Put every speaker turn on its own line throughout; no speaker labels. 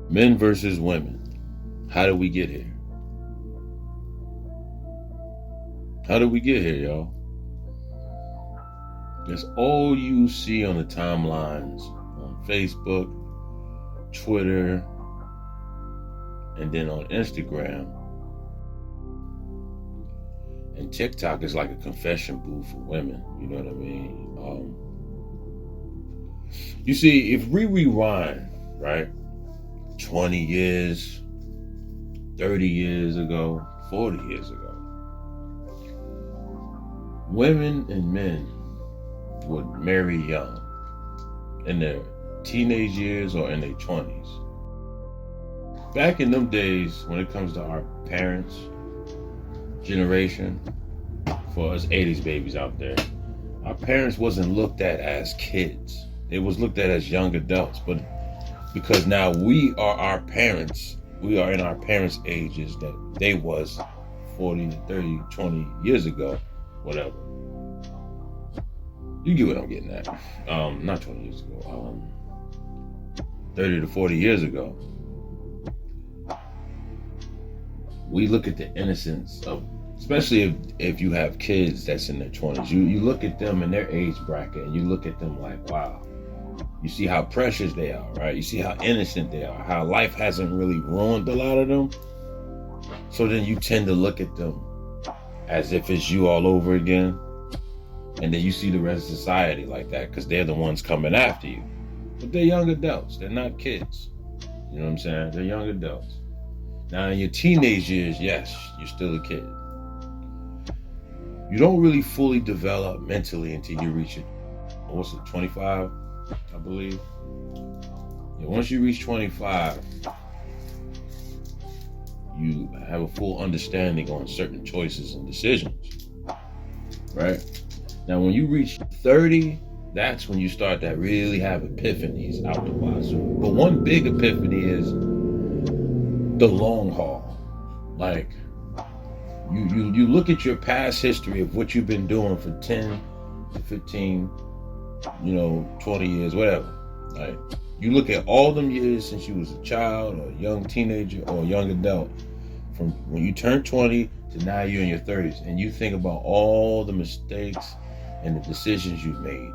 Men versus women. How did we get here? How did we get here, y'all? That's all you see on the timelines on Facebook, Twitter, and then on Instagram. And TikTok is like a confession booth for women. You know what I mean? You see, if we rewind, right, 20 years, 30 years ago, 40 years ago, women and men would marry young in their teenage years or in their 20s. Back in them days, when it comes to our parents' generation, for us 80s babies out there, our parents wasn't looked at as kids. It was looked at as young adults. But because now we are our parents, we are in our parents' ages that they was 40, 30, 20 years ago, whatever. You get what I'm getting at. Not 20 years ago. 30 to 40 years ago. We look at the innocence of, especially if you have kids that's in their 20s, you look at them in their age bracket and you look at them like, wow. You see how precious they are, right? You see how innocent they are, how life hasn't really ruined a lot of them. So then you tend to look at them as if it's you all over again. And then you see the rest of society like that because they're the ones coming after you. But they're young adults. They're not kids. You know what I'm saying? They're young adults. Now in your teenage years, yes, you're still a kid. You don't really fully develop mentally until you reach 25, I believe. Yeah, once you reach 25, you have a full understanding on certain choices and decisions, right? Now, when you reach 30, that's when you start to really have epiphanies out the wazoo. But one big epiphany is the long haul. Like, you look at your past history of what you've been doing for 10 to 15, 20 years, whatever. Like, you look at all them years since you was a child or a young teenager or a young adult, from when you turned 20 to now you're in your 30s, and you think about all the mistakes and the decisions you've made.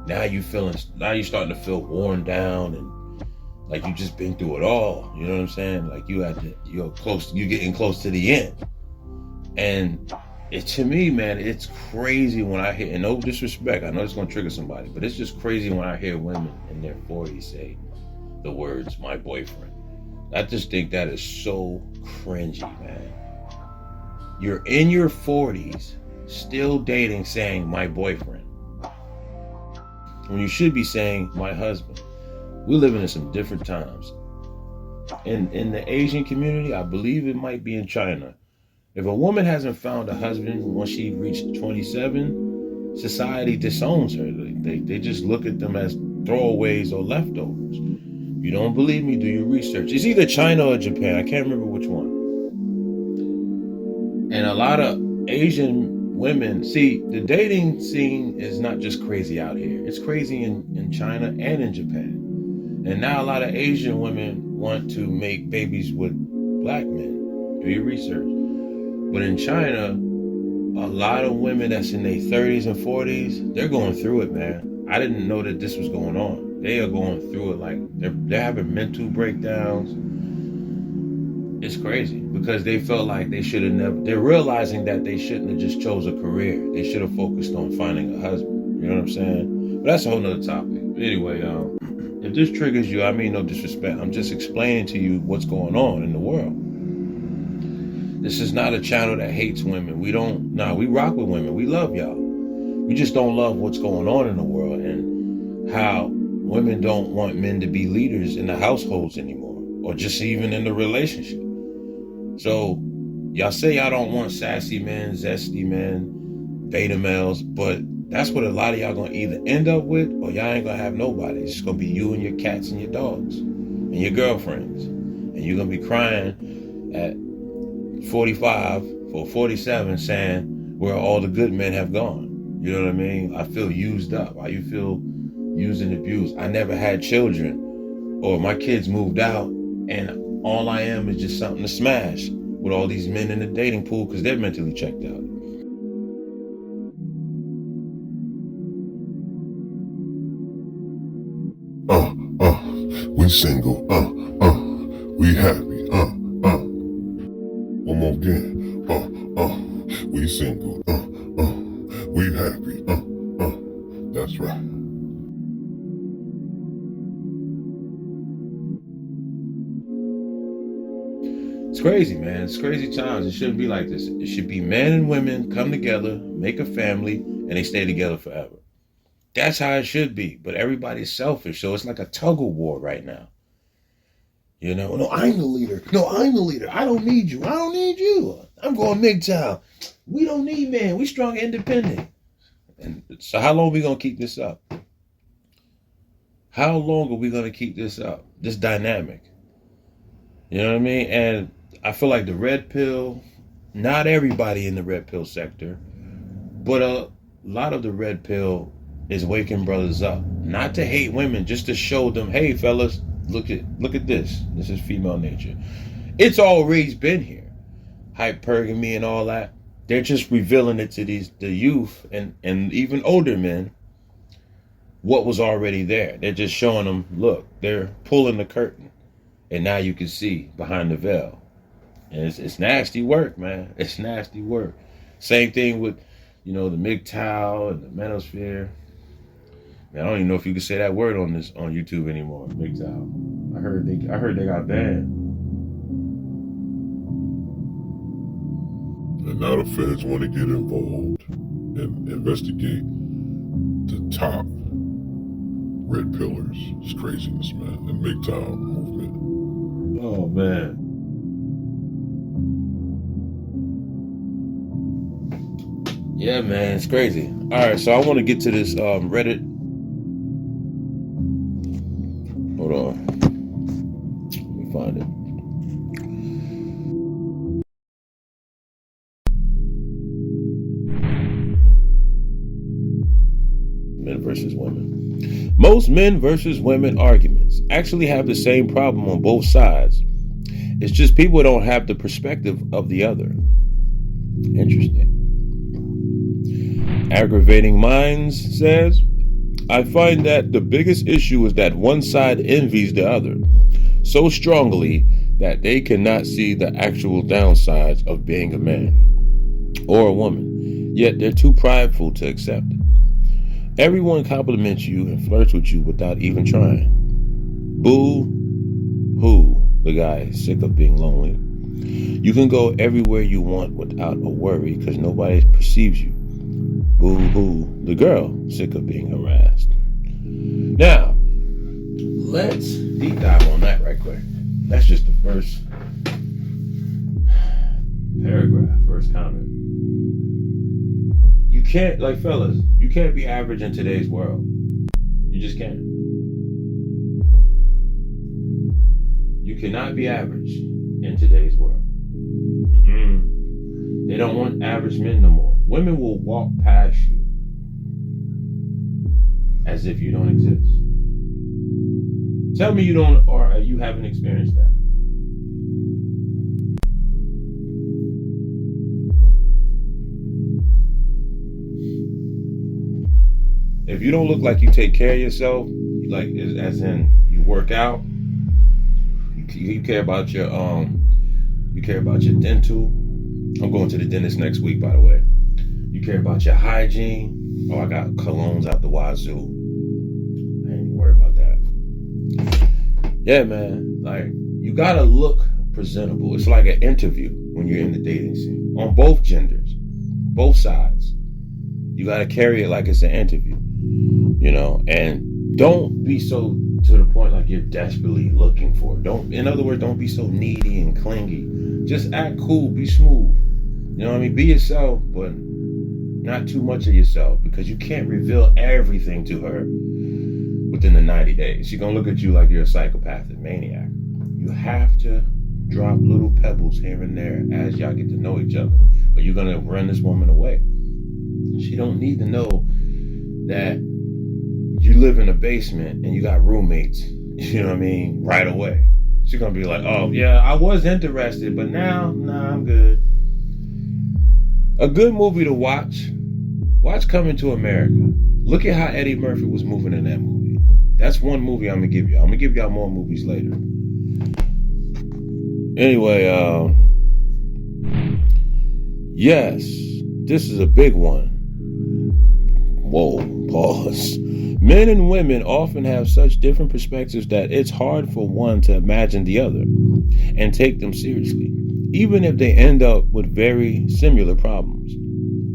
Now you're starting to feel worn down and like you just been through it all. You know what I'm saying? Like you're getting close to the end. And to me, man, it's crazy when I hear, and no disrespect, I know it's gonna trigger somebody, but it's just crazy when I hear women in their 40s say the words, my boyfriend. I just think that is so cringy, man. You're in your 40s, still dating, saying my boyfriend, when you should be saying my husband. We're living in some different times. In the Asian community, I believe it might be in China, if a woman hasn't found a husband once she reached 27, society disowns her. They just look at them as throwaways or leftovers. You don't believe me? Do your research. It's either China or Japan. I can't remember which one. And a lot of Asian women, see, the dating scene is not just crazy out here. It's crazy in China and in Japan. And now a lot of Asian women want to make babies with black men. Do your research. But in China, a lot of women that's in their 30s and 40s, they're going through it, man. I didn't know that this was going on. They are going through it like they're having mental breakdowns. It's crazy because they felt like they're realizing that they shouldn't have just chose a career. They should have focused on finding a husband. You know what I'm saying? But that's a whole nother topic. But anyway, if this triggers you, I mean no disrespect. I'm just explaining to you what's going on in the world. This is not a channel that hates women. We rock with women. We love y'all. We just don't love what's going on in the world and how women don't want men to be leaders in the households anymore, or just even in the relationship. So y'all say y'all don't want sassy men, zesty men, beta males, but that's what a lot of y'all gonna either end up with, or y'all ain't gonna have nobody. It's just gonna be you and your cats and your dogs and your girlfriends. And you're gonna be crying at 45 or 47 saying where all the good men have gone. You know what I mean? I feel used up. Why you feel used and abused? I never had children, or my kids moved out And all I am is just something to smash with all these men in the dating pool because they're mentally checked out.
We single, we happy, One more again, we single, we happy, That's right.
It's crazy, man. It's crazy times. It shouldn't be like this. It should be men and women come together, make a family, and they stay together forever. That's how it should be. But everybody's selfish, so it's like a tug of war right now. You know, no, I'm the leader. No, I'm the leader. I don't need you. I don't need you. I'm going MGTOW. We don't need men. We strong, independent. And so how long are we going to keep this up? How long are we going to keep this up? This dynamic. You know what I mean? And I feel like the red pill, not everybody in the red pill sector, but a lot of the red pill is waking brothers up. Not to hate women, just to show them, hey, fellas, look at this. This is female nature. It's always been here. Hypergamy and all that. They're just revealing it to the youth and even older men what was already there. They're just showing them, look, they're pulling the curtain. And now you can see behind the veil. And it's nasty work, man. It's nasty work. Same thing with, the MGTOW and the manosphere. Man, I don't even know if you can say that word on YouTube anymore. MGTOW. I heard they got banned.
And now the feds want to get involved and investigate the top red pillars. It's craziness, man. And MGTOW movement.
Oh, man. Yeah, man, it's crazy. All right, so I want to get to this Reddit. Hold on. Let me find it. Men versus women. Most men versus women arguments actually have the same problem on both sides. It's just people don't have the perspective of the other. Interesting. Aggravating Minds says, I find that the biggest issue is that one side envies the other so strongly that they cannot see the actual downsides of being a man or a woman, yet they're too prideful to accept it. Everyone compliments you and flirts with you without even trying. Boo hoo, the guy is sick of being lonely. You can go everywhere you want without a worry because nobody perceives you. Boo hoo, the girl, sick of being harassed. Now, let's deep dive on that right quick. That's just the first paragraph, first comment. You can't, like fellas, you can't be average in today's world. You just can't. You cannot be average in today's world. They don't want average men no more. Women will walk past you as if you don't exist. Tell me you don't, or you haven't experienced that. If you don't look like you take care of yourself, like as in you work out, you care about your dental. I'm going to the dentist next week, by the way. You care about your hygiene. Oh, I got colognes out the wazoo. I ain't even worried about that. Yeah, man. Like, you gotta look presentable. It's like an interview when you're in the dating scene. On both genders, both sides. You gotta carry it like it's an interview. And don't be so to the point like you're desperately looking for it. In other words, don't be so needy and clingy. Just act cool, be smooth. You know what I mean? Be yourself, but not too much of yourself, because you can't reveal everything to her within the 90 days. She's gonna look at you like you're a psychopathic maniac. You have to drop little pebbles here and there as y'all get to know each other, or you're gonna run this woman away. She don't need to know that you live in a basement and you got roommates, you know what I mean, right away. She's gonna be like, oh yeah, I was interested, but now, nah, I'm good. A good movie to watch. Watch Coming to America. Look at how Eddie Murphy was moving in that movie. That's one movie I'm gonna give you. I'm gonna give y'all more movies later. Anyway, yes, this is a big one. Whoa, pause. Men and women often have such different perspectives that it's hard for one to imagine the other and take them seriously, even if they end up with very similar problems.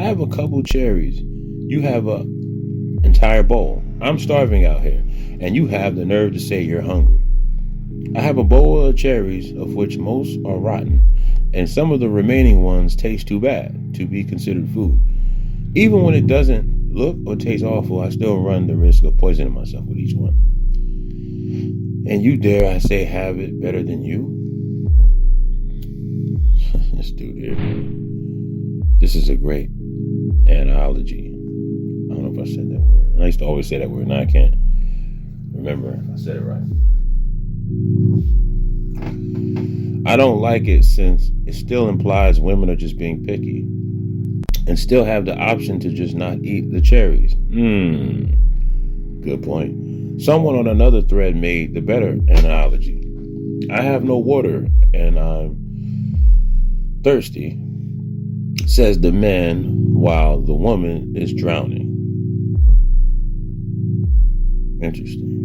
I have a couple cherries. You have an entire bowl. I'm starving out here, and you have the nerve to say you're hungry. I have a bowl of cherries, of which most are rotten, and some of the remaining ones taste too bad to be considered food. Even when it doesn't look or taste awful, I still run the risk of poisoning myself with each one. And you dare I say have it better than you? This dude here. This is a great analogy. I don't know if I said that word. I used to always say that word. Now I can't remember if I said it right. I don't like it since it still implies women are just being picky and still have the option to just not eat the cherries. Good point. Someone on another thread made the better analogy. I have no water and I'm thirsty, says the man while the woman is drowning. Interesting.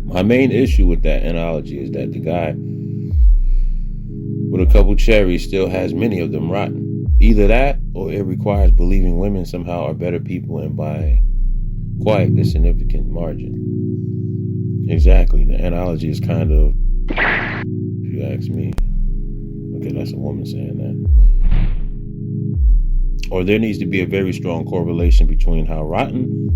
My main issue with that analogy is that the guy with a couple cherries still has many of them rotten. Either that or it requires believing women somehow are better people and by quite a significant margin. Exactly. The analogy is kind of, if you ask me. Okay, that's a woman saying that. Or there needs to be a very strong correlation between how rotten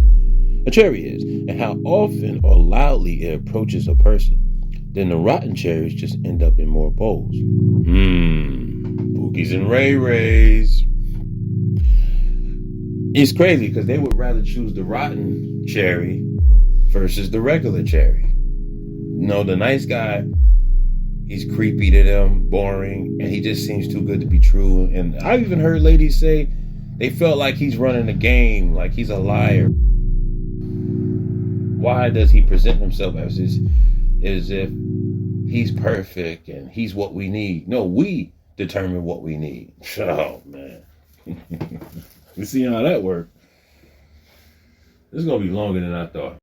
a cherry is and how often or loudly it approaches a person. Then the rotten cherries just end up in more bowls. Pookies and Ray Rays. It's crazy because they would rather choose the rotten cherry versus the regular cherry. No, the nice guy, he's creepy to them, boring, and he just seems too good to be true. And I've even heard ladies say they felt like he's running a game, like he's a liar. Why does he present himself as if he's perfect and he's what we need? No, we determine what we need. Oh, man. We see how that works. This is going to be longer than I thought.